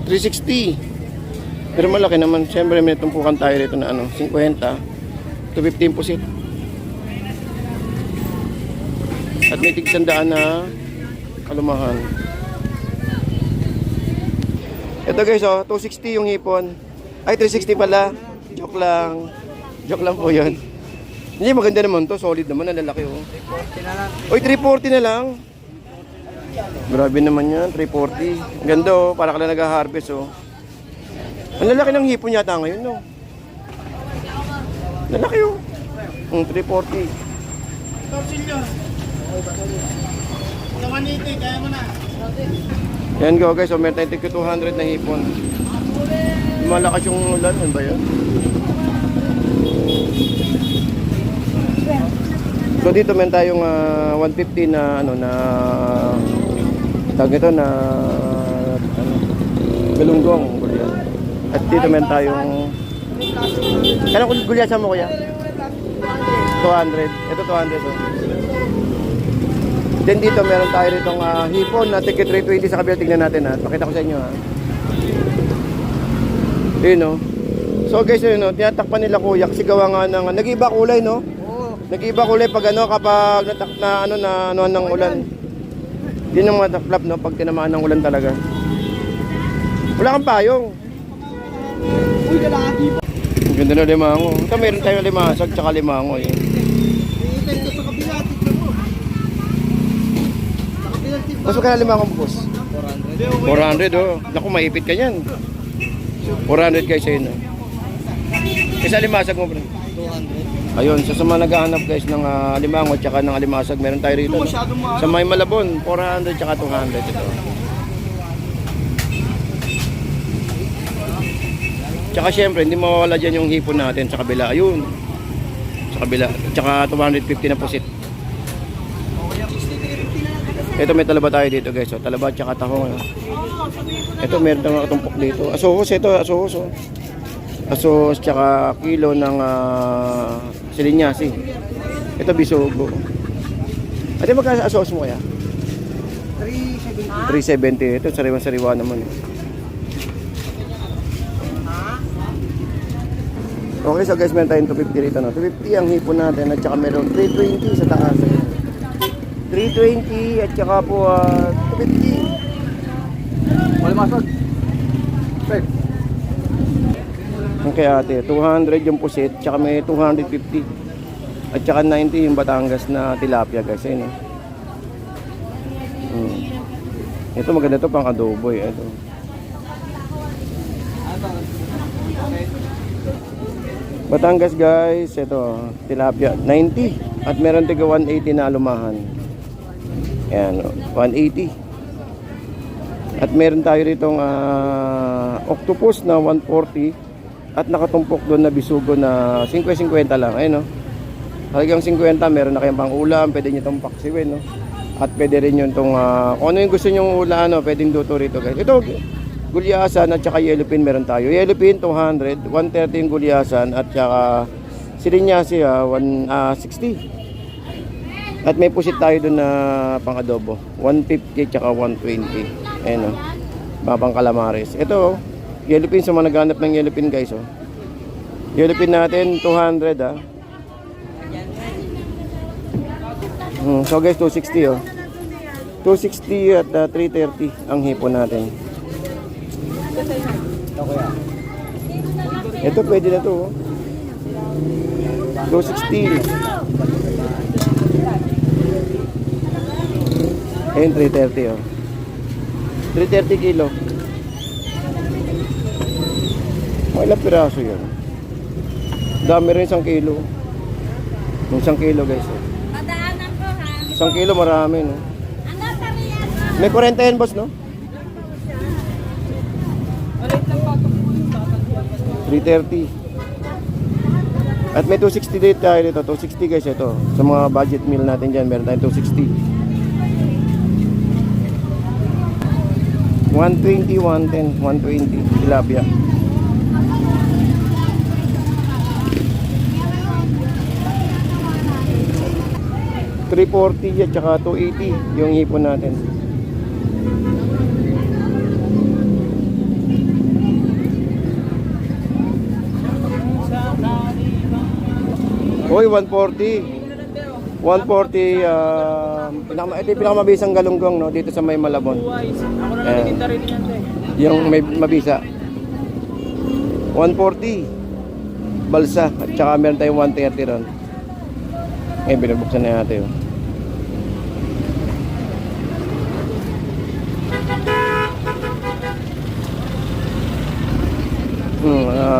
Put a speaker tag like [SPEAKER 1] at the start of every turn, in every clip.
[SPEAKER 1] 360. Pero malaki naman. Siyempre may tumpukan tayo rito na ano, 50 to 15 pusit. At may tigsandaan na kalumahan. Ito guys, oh, 260 yung hipon. Ay, 360 pala. Joke lang. Joke lang po yun. Hindi, maganda naman to. Solid naman, ang lalaki oh.
[SPEAKER 2] 340 na lang.
[SPEAKER 1] Oy, 340 na lang. Grabe naman yan, 340. Ganda oh, para ka lang nag-harvest oh. Ang lalaki ng hipon yata ngayon no. Lalaki oh. 340.
[SPEAKER 2] Torsilyo. Sa 180, kaya mo na.
[SPEAKER 1] Yan go guys, so meron tayong 200 na hipon. Malakas yung ulan, ano ba yan? So dito meron tayong 150 na ano na tawag ito na ano, galunggong gulyan. At dito meron tayong kanang gulyasan mo kuya? 200. Ito 200 oh. Then dito meron tayo ritong hipon na ticket 320 sa kabila. Tignan natin ha. Pakita ko sa inyo ha. Yun no. So guys yun no, tinatakpan nila kuya kasi gawa nga ng nag-iba kulay no. Nag-iba kulay pag ano kapag na ano ng ulan. Yun ang mataklap no pag tinamaan ng ulan talaga. Wala kang payong.
[SPEAKER 2] Uy, kalaki.
[SPEAKER 1] Ang ganda na limango. Ito meron tayong limasag tsaka limango eh.
[SPEAKER 2] Ito sa kabila, tignan mo. Sa kabila, tignan mo.
[SPEAKER 1] Mas magkano limango boss?
[SPEAKER 2] 400.
[SPEAKER 1] 400 oh. Naku, maipit ka yan. 400 guys ayun oh. Isa limasag mo bro.
[SPEAKER 2] 200.
[SPEAKER 1] Ayun, so sa mga naghahanap guys ng limango tsaka ng alimasag, meron tayo rito. No? Sa May Malabon, 400 tsaka 200 ito. Tsaka syempre, hindi mawawala dyan yung hipon natin sa kabila. Ayun. Sa kabila. Tsaka 250 na pusit. Ito may talaba tayo dito guys. So, talaba tsaka tahong. Ito meron tayong nakatumpok dito. Asohos ito, asohos oh. Asos tsaka kilo ng silinyasi. Ito bisogo. Ate magkano asos mo kaya?
[SPEAKER 2] 370.
[SPEAKER 1] 370. Ito sariwa-sariwa naman eh. Okay, so guys, meron tayong 250 rito no. 250 ang hipon natin at saka meron 320 sa taas. 320 at saka po 250.
[SPEAKER 2] Wala masod. Peg.
[SPEAKER 1] Okay ate, 200 yung pusit, tsaka may 250. At saka 90 yung Batangas na tilapia guys, ayun eh. Ito maganda to pang adobo eh. Ito. Batangas guys, ito tilapia 90 at meron tiga 180 na alumahan. Ayan, 180. At meron tayo ritong octopus na 140 at nakatumpok doon na bisugo na 50-50 lang. Ayun no. Halagang 50, meron na kayong pang ulam, pwede niyo itong paksiwin no. At pwede rin yun itong kung ano yung gusto nyong ulam, no, pwedeng luto rito guys. Ito gulyasan at saka yellowfin meron tayo. Yellowfin 200, 130 yung gulyasan at saka silinyasi 160. At may pusit tayo doon na pang adobo, 150 tsaka 120. Ayun oh. Babang calamares. Ito yellowfin sa mga naghanap ng yellowfin guys oh. Yellowfin natin 200 ah. So guys 260 oh. 260 at 330 ang hipon natin. Ito pwede na to oh. 260. Ayun 330 oh. 330 kilo. Mga ilang piraso yun. Dami rin 1 kilo. Yung 1 kilo guys oh. 1 kilo marami no. May 40 yan boss no? 330. At may 260 date tayo dito. 260 guys ito. Sa mga budget meal natin dyan, meron tayong 260. 120, 110, 120 tilapia. $340 at saka 280 yung hipon natin. Uy, 140. 140, ito yung pinakamabisang galunggong, no? Dito sa may Malabon.
[SPEAKER 3] Ako na nagtitinda rin yan, te.
[SPEAKER 1] Yung may mabisa. 140. Balsa. At saka meron tayong 130 ron. Ngayon, binubuksan na natin.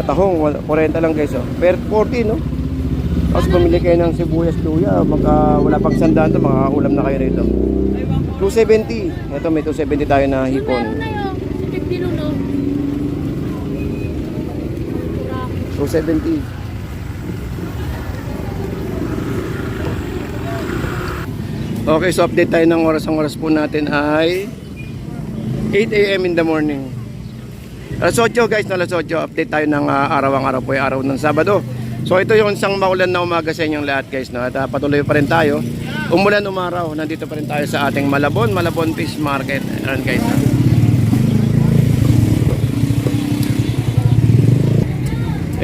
[SPEAKER 1] Tahong, 40 lang guys. Oh. Per 40, no? Tapos bumili kayo ng sibuyas, luya. Wala pang sandaan to, makakaulam na kayo rito. 270. Ito, may 270 tayo na hipon. 270. Okay, so update tayo ng oras. Ang oras po natin ay 8 a.m. in the morning. Alas 8 guys, alas 8. Update tayo ng araw-araw po, yung araw ng Sabado. So ito yung isang maulan na umaga sa inyong lahat guys, no? At patuloy pa rin tayo. Umulan umaraw, nandito pa rin tayo sa ating Malabon Fish Market. Ayan guys.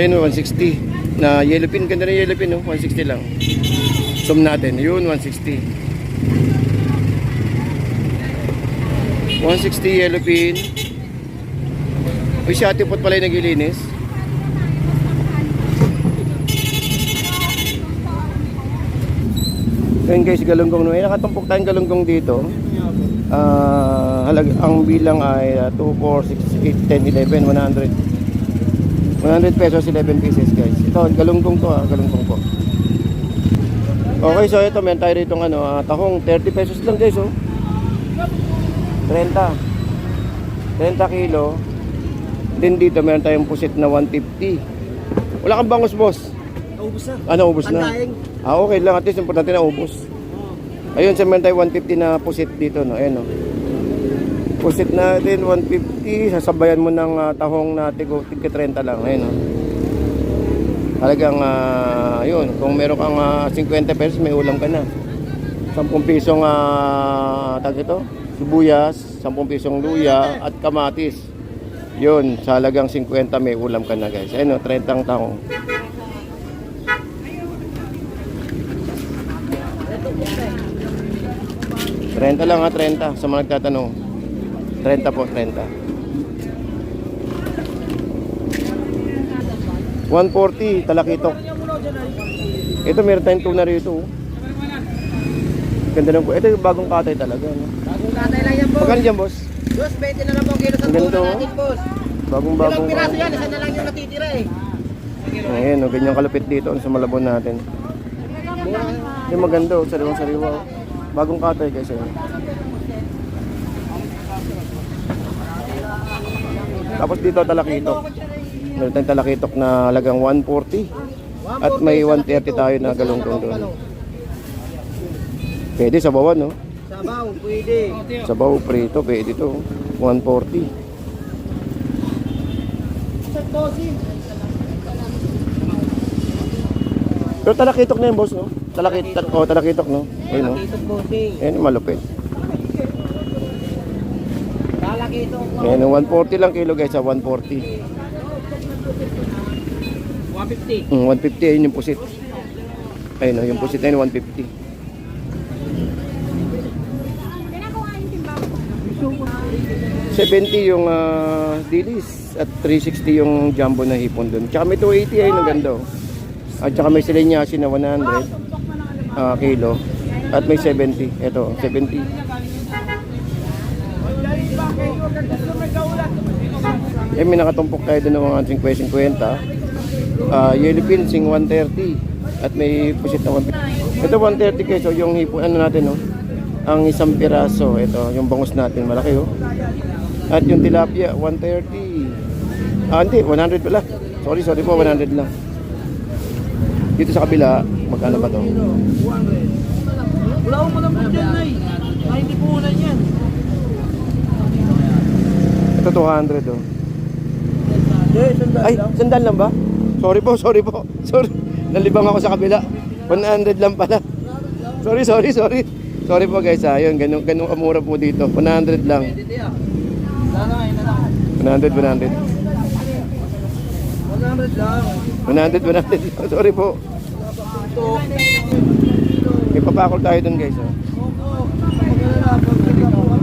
[SPEAKER 1] Ayun, 160 na yellowfin, ganda na yellowfin, no? 160 lang. Zoom natin, yun 160. 160 yellowfin. Uy, si Ate Pot pala yung naglilinis. Ngayon guys, galunggong no. Nakatumpok tayong galunggong dito. Ang bilang ay 2, 4, 6, 8, 10, 11, 100. 100 pesos, 11 pieces guys. Ito, galunggong to galunggong po. Okay, so ito, meron tayo rito tahong 30 pesos lang guys, oh. 30 kilo. Din dito, meron tayong pusit na 150. Wala kang bangus, boss?
[SPEAKER 2] Naubos na.
[SPEAKER 1] Naubos na. Okay lang, at least importante na ubos. Ayun, sa meron tayo 150 na pusit dito, no? Ayan, no? Pusit natin 150, sasabayan mo ng tahong na tigka 30 lang. Ayun, no? Talagang yun, kung meron kang 50 pesos, may ulam ka na. 10 pisong tag ito, sibuyas, 10 pisong luya at kamatis. Yun, sa halagang 50 may ulam ka na guys. Ayun, no? 30 tahong. 30 lang 30 sa mga nagtatanong. 30 po, 30. 140 talakitok. Ito meron tayong tuna rito. Ganda lang po. Ito yung bagong katay talaga, no?
[SPEAKER 2] Bagong katay lang yan, boss.
[SPEAKER 1] Magkano dyan, boss?
[SPEAKER 2] 2.20 na lang po kilo sa
[SPEAKER 1] Ganito,
[SPEAKER 2] tuna natin, boss.
[SPEAKER 1] Bagong
[SPEAKER 2] Ilang piraso yan, isa na lang yung natitira eh.
[SPEAKER 1] Ayan, no, ganyan kalupit dito sa Malabon natin. Yung maganda, sariwang sariwa. Bagong katay guys. Tapos dito talakitok. Meron tayong talakitok na halagang 140. At may 130 tayo na galunggong doon. Pwede sa bawan, no?
[SPEAKER 2] Sabaw, pwede.
[SPEAKER 1] Sabaw, prito, pwede to. 140. Pero talakitok na yun, boss, no? Talakitok, no? Ayun, no?
[SPEAKER 2] Talakitok, bossing.
[SPEAKER 1] Ayun, malupit.
[SPEAKER 2] Talakitok.
[SPEAKER 1] Ayun, 140 lang kilo guys, 140.
[SPEAKER 2] 150.
[SPEAKER 1] 150, ayun yung pusit. Ayun, no? Yung pusit na yun, 150. $70 yung dilis at 360 yung jumbo na hipon dun. Tsaka may 280 ayun, ang ganda, oh. At saka may silinyasin na 100 kilo. At may 70. Ito, 70. May nakatumpok tayo doon ng mga 50-50. Yellowfin, sing 130. At may pusit na 150. Ito 130 guys. So yung hipon, natin, no? Ang isang piraso. Ito, yung bangus natin. Malaki, oh. At yung tilapia, 130. Hindi, 100 pala. Sorry po, 100 lang. Dito sa kabila, magkano ba to?
[SPEAKER 2] Wala ko mo naman dyan, Nay. Ay, hindi po ulan yan.
[SPEAKER 1] Ito 200, oh.
[SPEAKER 2] Sandal
[SPEAKER 1] Ay,
[SPEAKER 2] lang.
[SPEAKER 1] sandal lang ba? Sorry po. Sorry. Nalibang ako sa kabila. 100 lang pala. Sorry. Sorry po guys, yun, ganun kamura po dito. 100 lang. 100 lang.
[SPEAKER 2] 100 lang.
[SPEAKER 1] 100 lang. Sorry po.
[SPEAKER 2] Ito.
[SPEAKER 1] May papakol tayo dun guys. Oh.
[SPEAKER 2] Opo. Pag-alala, pag-alala.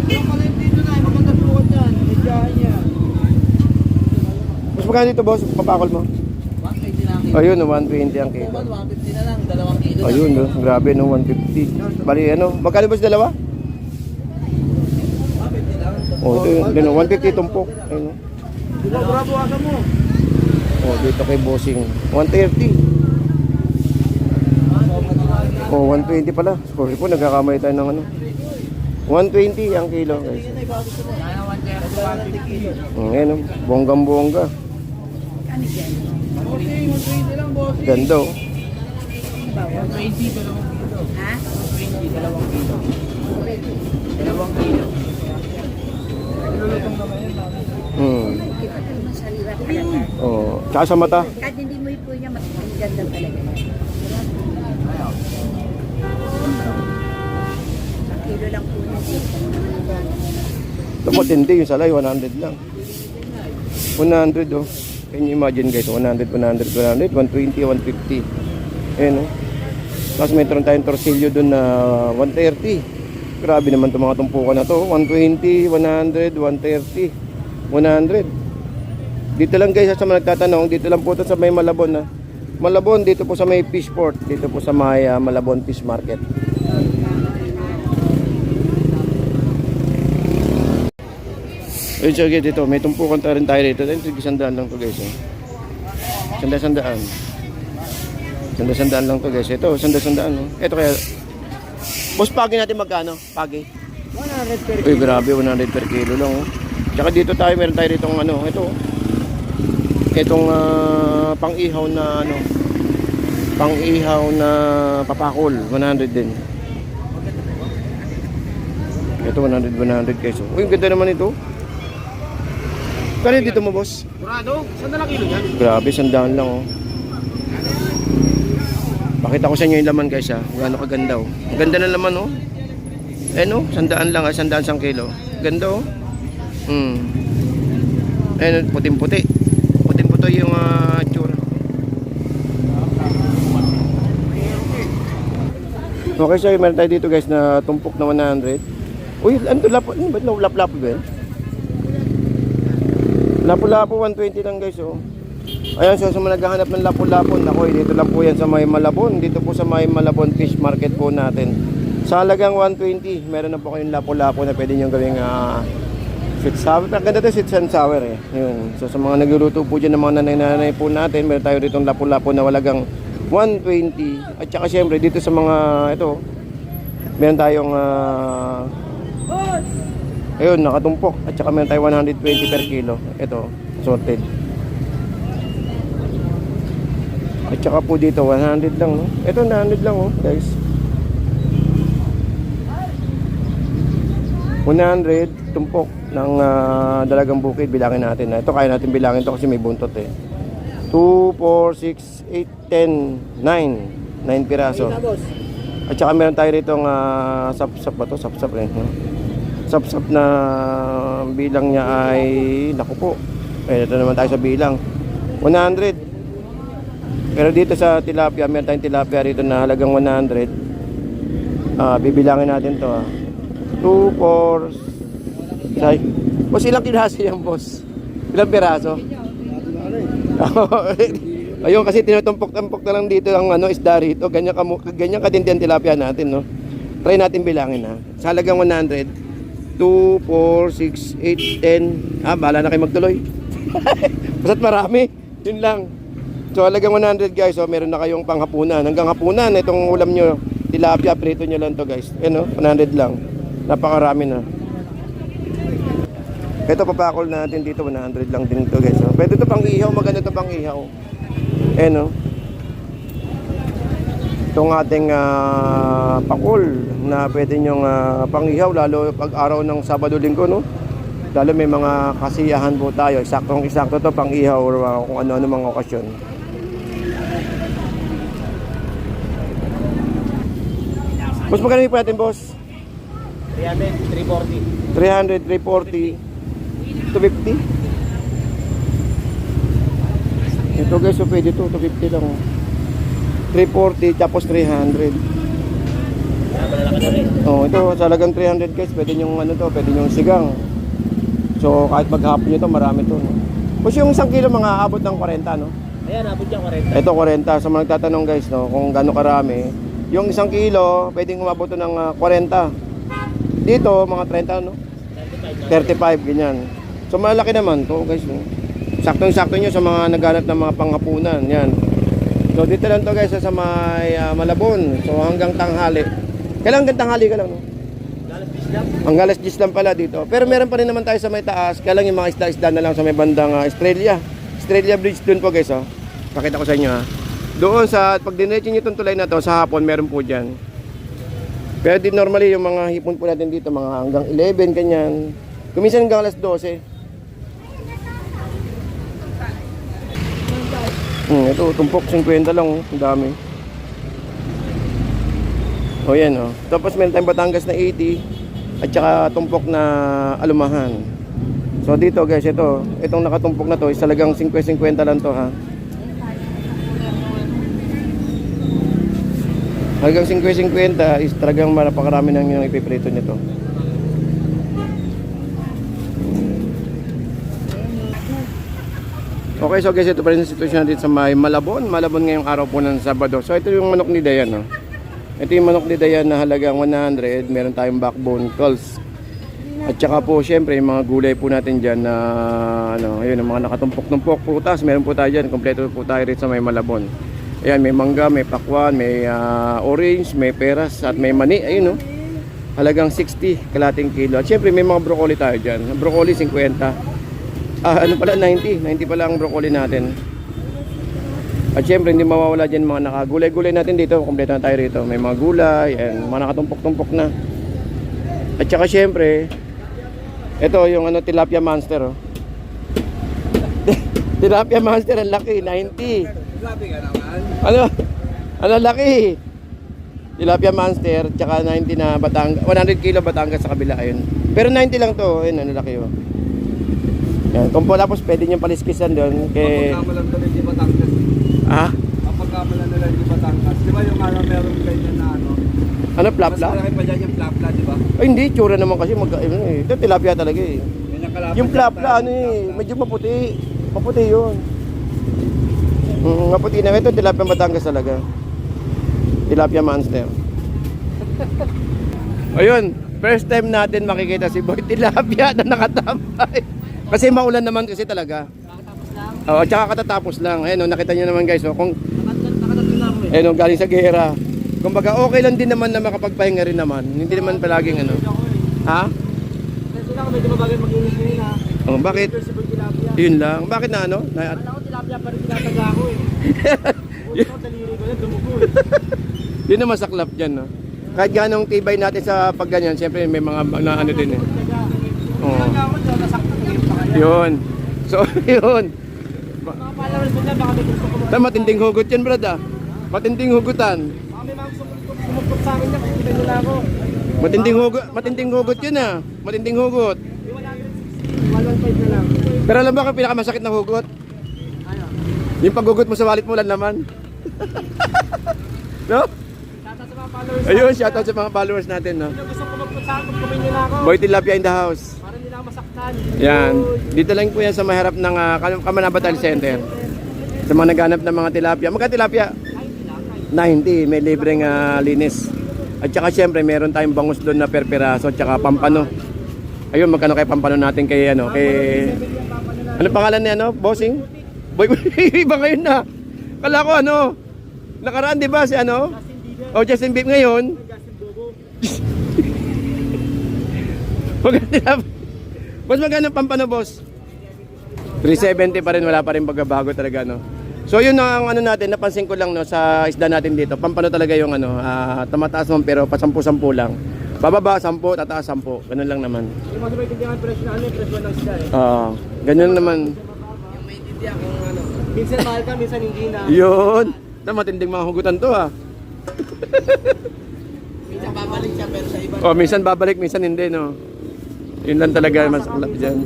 [SPEAKER 2] Yung pala yung dito na, maganda sukat yan. Medyahan niya.
[SPEAKER 1] Mas magkano dito boss? Papakol mo?
[SPEAKER 2] 120 na ang kilo.
[SPEAKER 1] Ayun, 120 ang kilo.
[SPEAKER 2] 150 na lang, 2 kilo na.
[SPEAKER 1] Ayun, no? Grabe no, 150. Bali ano, magkano ba sa dalawa?
[SPEAKER 2] 150 lang.
[SPEAKER 1] Oh, ito yun, 150 tumpok. Ayun, no?
[SPEAKER 2] Diba, bravo asa mo.
[SPEAKER 1] Oh, dito kay bossing. 130. Oh, 120 pala. Sorry po, nagkakamali tayo ng ano. 120 ang kilo, guys.
[SPEAKER 2] Kaya 130 kilo.
[SPEAKER 1] Ayun, no? Bonggang-bongga.
[SPEAKER 2] Bossing, 120 lang, bossing.
[SPEAKER 1] Ganda, oh.
[SPEAKER 2] 120, 2 kilo. Ha? 120, 2 kilo. 2 kilo. Nilulutong naman yun, mami.
[SPEAKER 4] Masarap talaga.
[SPEAKER 1] Oh, tsaka sa mata.
[SPEAKER 4] Kahit hindi mo po niya, mas ganda talaga. Sa kilo lang po na dito.
[SPEAKER 1] Dapat hindi, yung salay, 100 lang. 100, oh. Can you imagine guys, 100, 100, 100, 120, 150. Ayan, oh. Tapos mayroon tayong torsilyo dun na 130. Grabe naman itong mga tumpukan na to. 120, 100, 130, 100. Dito lang guys, sa mga nagtatanong, dito lang po ito sa may Malabon na. Malabon, dito po sa may Fishport. Dito po sa may Malabon Fish Market. Ayun siya dito, may tumpukan tayo rin tayo dito. Sandaan lang to guys. Sandaan. Sandaan lang to guys. Ito, sandaan. Oh. Ito kaya. Boss, pagi natin magkano? Pagi?
[SPEAKER 2] 100 per
[SPEAKER 1] Uy, grabe, 100 per kilo lang. Oh. Tsaka dito tayo, meron tayo ditong ano, ito. Itong pang-ihaw na ano. Pang-ihaw na papakol, 100 din. Ito 100 guys. Oh. Uy, ganda naman ito. Kano dito mo, boss?
[SPEAKER 2] Kurado? Saan na lang kilo yan?
[SPEAKER 1] Grabe, 100 lang oh. Pakita ko sa inyo yung laman guys ha. Gaano kaganda oh. Ang ganda ng laman oh. Eh no, 100 lang 100 isang kilo. Ganda oh. Ayun, puting-puti. Puting-puti yung tsura. Okay, so meron tayo dito guys na tumpok na 100. Uy, ano to? Lapo, ano ba? Lapo-lapo ba yan? Lapo-lapo 120 lang guys oh. Ayan, so sa mga naghahanap ng lapo-lapo, ako dito lang po yan sa may Malabon. Dito po sa may Malabon Fish Market po natin. Sa halagang 120, meron na po kayong lapo-lapo na pwede nyo gawing sweet sour. Ang ganda ito, sweet and sour eh. Yun. So sa mga nagluluto po dyan ng mga nanay-nanay po natin, meron tayo dito lapo-lapo na halagang 120. At saka syempre dito sa mga ito, meron tayong ayun, nakatumpok. At saka meron tayong 120 per kilo. Ito, sorted. At saka po dito 100 lang no? Ito 100 lang oh guys. 100 tumpok ng dalagang bukid, bilangin natin. Ito kaya natin bilangin to kasi may buntot eh. 2, 4, 6, 8, 10, 9 piraso. At saka meron tayo rito sap-sap ba to? Sap-sap eh. Sap-sap na bilang niya ay naku po. Ito naman tayo sa bilang 100. Pero dito sa tilapia, meron tayong tilapia rito na halagang 100. Bibilangin natin to 2, 4, 5. Boss, ilang piraso yan, boss? Ilang piraso? Ayun, kasi tinutumpok-tumpok na lang dito ang isda rito. Ganyan katindihan tilapia natin, no? Try natin bilangin, ha? Sa halagang 100. 2, 4, 6, 8, 10. Bahala na kayo magtuloy. Basta't marami. Yun lang. So halagang 100 guys, so meron na kayong panghapunan. Hanggang hapunan, itong ulam nyo, tilapia, prito nyo lang to guys. Ayan o, 100 lang. Napakarami na. Ito papakol natin dito, 100 lang din to guys. Pwede ito pang ihaw, maganda ito pang ihaw. Ayan o. Itong ating pakol na pwede nyong pang ihaw, lalo pag araw ng Sabado-Linggo, no? Lalo may mga kasiyahan po tayo. Isaktong-isakto to pang ihaw or kung ano-ano mga okasyon. Boss, magkano po natin, boss?
[SPEAKER 2] 300, 340.
[SPEAKER 1] 300, 340, 250. Ito guys, so pwede to, 250 lang. 340 tapos 300.
[SPEAKER 3] Kaya malalaki na rin.
[SPEAKER 1] Oh, ito talagang 300 guys. Pwede yung ano to, pwede yung sigang. So kahit maghapon nyo to, marami to. No? Kasi yung 1 kilo mga abot ng 40, no?
[SPEAKER 3] Ayan, abot dyan 40.
[SPEAKER 1] Ito 40. Sa mga nagtatanong guys, no, kung gaano karami. Yung 1 kilo, pwedeng umabot to ng 40. Dito, mga 30, no? 35, ganyan. So malaki naman to guys, no? Saktong-sakto nyo sa mga naghanap ng mga panghapunan. Yan. So dito lang to guys sa may Malabon. So hanggang tanghali. Kailan hanggang tanghali ka lang, no?
[SPEAKER 3] Galas bis lang.
[SPEAKER 1] Ang alas 10 lang pala dito. Pero meron pa rin naman tayo sa may taas. Kaya lang yung mga isda-isda na lang sa may bandang Australia. Australia Bridge doon po guys, oh. Pakita ko sa inyo, ha. Doon sa, pag dinerecho nyo itong tulay na to, sa hapon meron po dyan. Pero di normally yung mga hipon po natin dito, mga hanggang 11, kanyan. Kuminsan hanggang alas 12. Ito, tumpok 50 lang, oh. Ang dami. O yan, oh. Tapos meron tayong Batangas na 80 at saka tumpok na alumahan. So dito guys, itong nakatumpok na to is talagang 50-50 lang to, ha. Hanggang 50-50 is talagang napakarami nang yung ipiprito nito. Okay, so guys, ito pa rin ang sitwasyon natin sa may Malabon. Malabon ngayong araw po ng Sabado. So ito yung manok ni Dayan, no? Ito yung manok ni Dayan na halagang 100. Meron tayong backbone calls. At saka po, syempre, yung mga gulay po natin dyan na, ayun, yung mga nakatumpok-tumpok, prutas. Meron po tayo dyan. Kompleto po tayo rin sa may Malabon. Ayan, may mangga, may pakwan, may orange, may peras, at may mani. Ayun, no? Halagang 60 kalating kilo. At syempre, may mga broccoli tayo dyan. Broccoli, 50. Ano pala, 90 pala ang broccoli natin. At syempre hindi mawawala dyan mga nakagulay-gulay natin dito. Kompleto na tayo rito. May mga gulay, and mga nakatumpok-tumpok na. At saka syempre, ito yung tilapia monster, oh. Tilapia monster, ang laki, 90.
[SPEAKER 2] Grabe ka naman.
[SPEAKER 1] Ano laki? Tilapia monster, tsaka 90 na Batangas, 100 kilo Batangas sa kabila, ayun. Pero 90 lang to, ayun, ano laki, oh. Yan, kung po tapos pwede nyo paliskisan doon kay...
[SPEAKER 2] Papagkamalan nila di Batangas.
[SPEAKER 1] Ah?
[SPEAKER 2] Papagkamalan nila di Batangas. Di ba yung meron ganyan na ano?
[SPEAKER 1] Ano,
[SPEAKER 2] Mas
[SPEAKER 1] plapla?
[SPEAKER 2] malaki pa dyan yung plapla, di ba?
[SPEAKER 1] Ay hindi, tsura naman kasi ito tilapia talaga eh.
[SPEAKER 2] Yan yung kalaban.
[SPEAKER 1] Yung plapla ano eh, medyo maputi. Maputi yun. Maputi na. Ito tilapia Batangas talaga. Tilapia monster. Ayun, first time natin makikita si Boy Tilapia na nakatambay. Kasi maulan naman kasi talaga.
[SPEAKER 3] Nakatapos lang.
[SPEAKER 1] Oo, tsaka katatapos lang. Ayun, nakita nyo naman guys, kung
[SPEAKER 3] Nakatatlong lang eh.
[SPEAKER 1] ayun, galing sa gera. Kumbaga okay lang din naman na makapagpahinga rin naman. Hindi naman palaging ano. Ha?
[SPEAKER 3] Kasi lang, medyo mabagay mag-inis ngayon ha.
[SPEAKER 1] Oh, bakit?
[SPEAKER 3] Irreversible tilapia.
[SPEAKER 1] Yun lang. Bakit na ano?
[SPEAKER 3] Wala ko tilapia pa rin tinataga ko eh. Buti ko, daliri ko yan, dumugo eh.
[SPEAKER 1] Yun ang masaklap dyan, no? Kahit ganong tibay natin sa pagganyan, siyempre may mga na ano din eh. Oo.
[SPEAKER 3] Talaga ako dyan, nasakto ko yung pakaya.
[SPEAKER 1] Yun. So, yun.
[SPEAKER 3] Mga followers mo dyan, baka may gusto ko
[SPEAKER 1] Matinding hugot yan, brad, ah. Matinding hugutan.
[SPEAKER 3] baka may mga gusto kumupot sa akin yan, kikita nyo na ako.
[SPEAKER 1] Matinding hugot yun, ah. Matinding hugot.
[SPEAKER 3] Yung 160, 115 na lang.
[SPEAKER 1] Pero alam mo ang pinakamasakit na hugot?
[SPEAKER 3] Ano?
[SPEAKER 1] Yung paghugot mo sa wallet mo lang naman. No?
[SPEAKER 3] Shoutout sa mga followers.
[SPEAKER 1] Ayun, shoutout sa mga followers natin, no?
[SPEAKER 3] Yung gusto kumupot sa akin, kumain nyo na ako.
[SPEAKER 1] Boy Tilapia in the house.
[SPEAKER 3] Para hindi na ako masaktan.
[SPEAKER 1] Yan. Dito lang po yan sa maharap ng Kamanabatal Center. Sa mga naghanap ng mga tilapia. Magka tilapia? 90. May libreng linis. At saka syempre meron tayong bangus doon na per piraso at saka pampano. Ayun, magkano kay pampano natin kay ano, kay... Ano pangalan niya, ano? Bossing? Boy, iba ngayon na. Kala ko ano, nakaraan di ba si ano? O Justin Bieber ngayon. Boss, magkano pampano, boss? 370 pa rin, wala pa rin pagbabago talaga, no? So yun ang ano natin, napansin ko lang, no, sa isda natin dito. Pampano talaga yung ano, tumataas man pero pa 10-10 lang. Bababa 10, tataas 10. Ganun lang naman.
[SPEAKER 3] Yung mga maintindihan presyo na ano, presyo ng isda eh.
[SPEAKER 1] Oo, ganun naman.
[SPEAKER 3] Yung maintindihan kung ano. Minsan mahal ka, minsan hindi na.
[SPEAKER 1] Yun. Na matinding mga hugutan to, ha.
[SPEAKER 3] Minsan babalik siya pero sa iba.
[SPEAKER 1] Oh, minsan babalik, minsan hindi, no. Yun lang talaga masaklap dyan.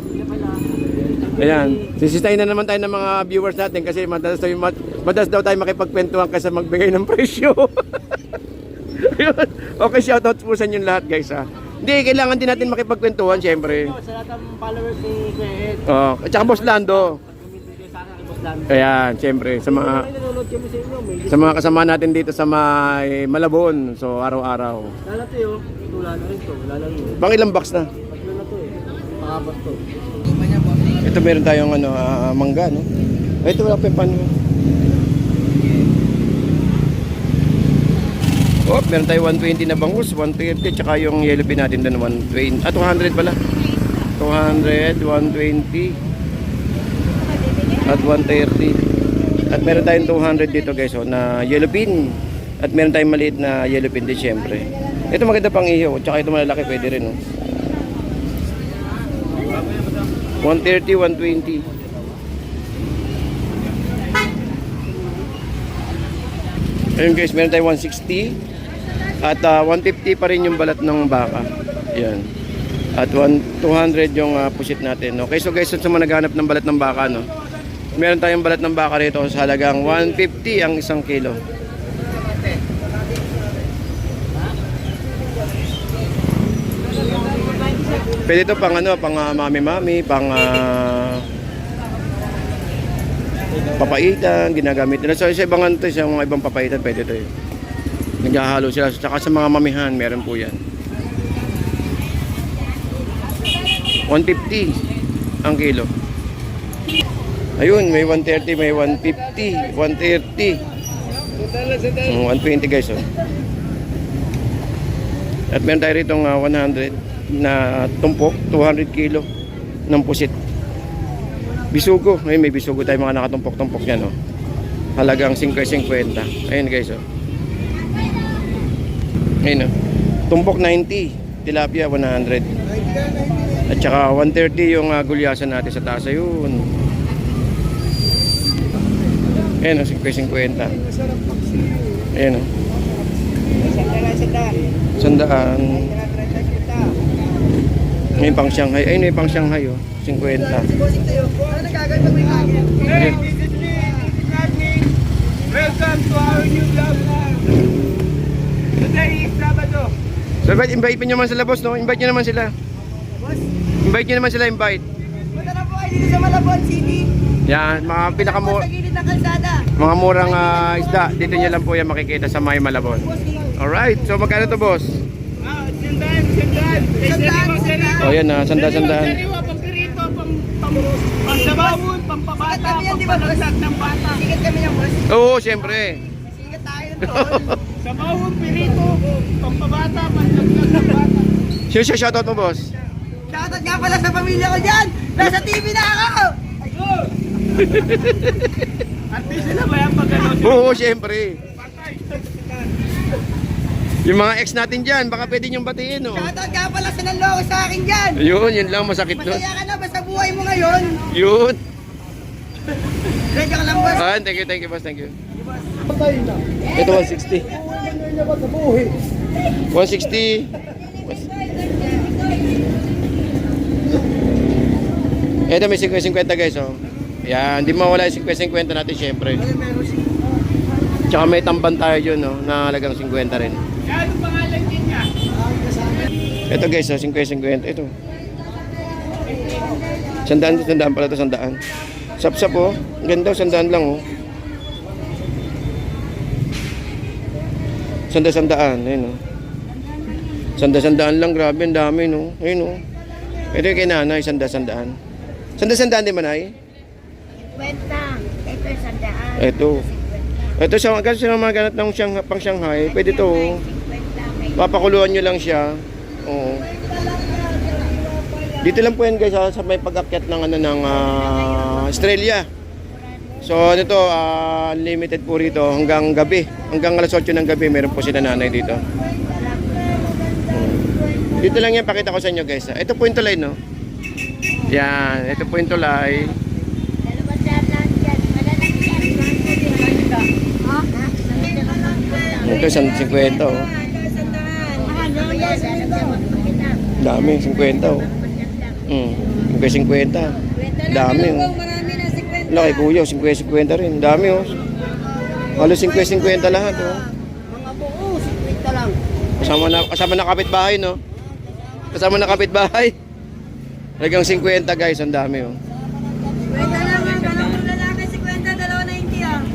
[SPEAKER 1] Ayan, sisitayin na naman tayo ng mga viewers natin kasi madalas Madas daw tayo makipagkwentuhan kaysa magbigay ng presyo. Ayun. Okay, shoutout po sa inyo lahat guys ha. Hindi, kailangan din natin makipagkwentuhan syempre.
[SPEAKER 3] Sa lahat ng followers ni Kuya Ed.
[SPEAKER 1] Oh, at saka Boss Lando.
[SPEAKER 3] Pag-comment kayo sa akin kay Boss Lando.
[SPEAKER 1] Ayan, syempre sa mga
[SPEAKER 3] May nanonood kami sa inyo. May
[SPEAKER 1] sa mga kasama natin dito sa may Malabon. So araw-araw.
[SPEAKER 3] Lala to yun. Wala na rin to. Wala na rin.
[SPEAKER 1] Pang ilang box na?
[SPEAKER 3] Tatlo na to eh. Pangapat to.
[SPEAKER 1] Ito meron tayong ano, mangga, no? Ito wala pa yung pan. Oh, meron tayo 120 na bangus, 130, tsaka yung yellow bean natin doon 120. 200 pala. 200, 120 at 130. At meron tayong 200 dito guys, oh, na yellow bean. At meron tayong maliit na yellow bean din syempre. Ito maganda pang ihaw, tsaka ito malalaki pwede rin, oh. 130, 120. Ayun guys, meron tayong 160 at 150 pa rin yung balat ng baka. Ayan. At 200 yung pusit natin. Okay, so guys, sa mga naghanap ng balat ng baka, no? Meron tayong balat ng baka rito sa halagang 150 ang isang kilo. Pwede ito pang ano, pang mami-mami, pang papaitan, ginagamit nila. So sa ibang ano, sa mga ibang papaitan, pwede ito eh. Naghahalo sila. Tsaka sa mga mamihan, meron po yan. 150 ang kilo. Ayun, may 130, may 150, 130. 120 guys, oh. At meron tayo rito 100 na tumpok, 200 kilo ng pusit. Bisugo, ayun, may bisugo tayo mga nakatumpok-tumpok yan, oh. Halagang 5.50. Ayun guys, oh. Ayun, oh. Tumpok 90, tilapia 100. At saka 130 yung gulyasan natin sa taas. Ayun. Ayun, oh, 5.50. Ayun, oh. Sandaan. May pang Shanghai. Ayun, may pang Shanghai, oh. 50.
[SPEAKER 2] Ano nagagawin pag may kanin?
[SPEAKER 1] Ayun.
[SPEAKER 2] Welcome to our new vlog. Today is Sabado.
[SPEAKER 1] So, invite nyo naman sila, boss, no? Invite nyo naman sila.
[SPEAKER 2] Boss,
[SPEAKER 1] Invite nyo naman sila, invite.
[SPEAKER 2] punta na po kayo dito sa Malabon City.
[SPEAKER 1] Yan, mga
[SPEAKER 2] Sa gilid ng kalsada.
[SPEAKER 1] mga murang isda. Dito nyo lang po yan makikita sa May Malabon. Alright, so magkano to, boss?
[SPEAKER 2] Sandaan.
[SPEAKER 1] O yan, sanda-sandaan.
[SPEAKER 3] Pampirito, pangsabawon, pampabata, pampalasag ng bata.
[SPEAKER 2] Sigat kami ng boss.
[SPEAKER 1] Oo, syempre.
[SPEAKER 2] Sigat tayo doon.
[SPEAKER 3] Sabawon, pirito, pampabata, pampalasag ng bata.
[SPEAKER 1] Shoutout mo, boss.
[SPEAKER 2] Shoutout nga pala sa pamilya ko dyan. Nasa TV na ako.
[SPEAKER 3] At di sila ba yan pag ano?
[SPEAKER 1] Oo, syempre. Yung mga ex natin dyan, baka pwede nyong batiin, oh.
[SPEAKER 2] Shoutout nga pala sa nanloko sa akin dyan.
[SPEAKER 1] Yun, yun lang, masakit nun.
[SPEAKER 2] Masaya ka na ba sa buhay mo ngayon?
[SPEAKER 1] Yun.
[SPEAKER 2] Medyo ka lang boss.
[SPEAKER 1] Thank you, boss, thank you. Ito, 160. 160. Ito, may 50 guys, oh. Yan, hindi mawala yung 50 natin, syempre. Tsaka may tamban tayo dyan, no, na halagang 50 rin.
[SPEAKER 3] Yan ang pangalan din niya.
[SPEAKER 1] Ito guys, 50. Ito. Sandaan pala ito, sandaan. Sap-sap, oh. Ang ganda, sandaan lang, oh. Sandaan, ayun, oh. Sandaan lang, grabe, ang dami, no. Ayun, oh. Ito yung kay nanay, sandaan. Sandaan din ba, nay?
[SPEAKER 4] 50. Ito yung sandaan.
[SPEAKER 1] Ito. Ito sa mga ganat ng pang Shanghai, pwede to, oh.
[SPEAKER 4] 50.
[SPEAKER 1] Papakuluan nyo lang siya. Oo. Dito lang po yan guys, sa may pag-akyat ng Australia. So ano to, unlimited po rito hanggang gabi. Hanggang alas 8 ng gabi meron po sila nanay dito. Dito lang yan, pakita ko sa inyo guys. Ito po yung tulay, no? Yan, ito po yung tulay. Ito, 150, oh. Dami, 50, oh. 50. Dami, oh.
[SPEAKER 2] Marami na 50.
[SPEAKER 1] Laki kuya, 50 rin. Dami, oh. Halos 50-50 lahat, oh.
[SPEAKER 2] Mga buo, 50 lang.
[SPEAKER 1] Kasama na kapitbahay, no? Kasama na kapitbahay. Talagang 50 guys, ang dami, oh.
[SPEAKER 4] 50 na.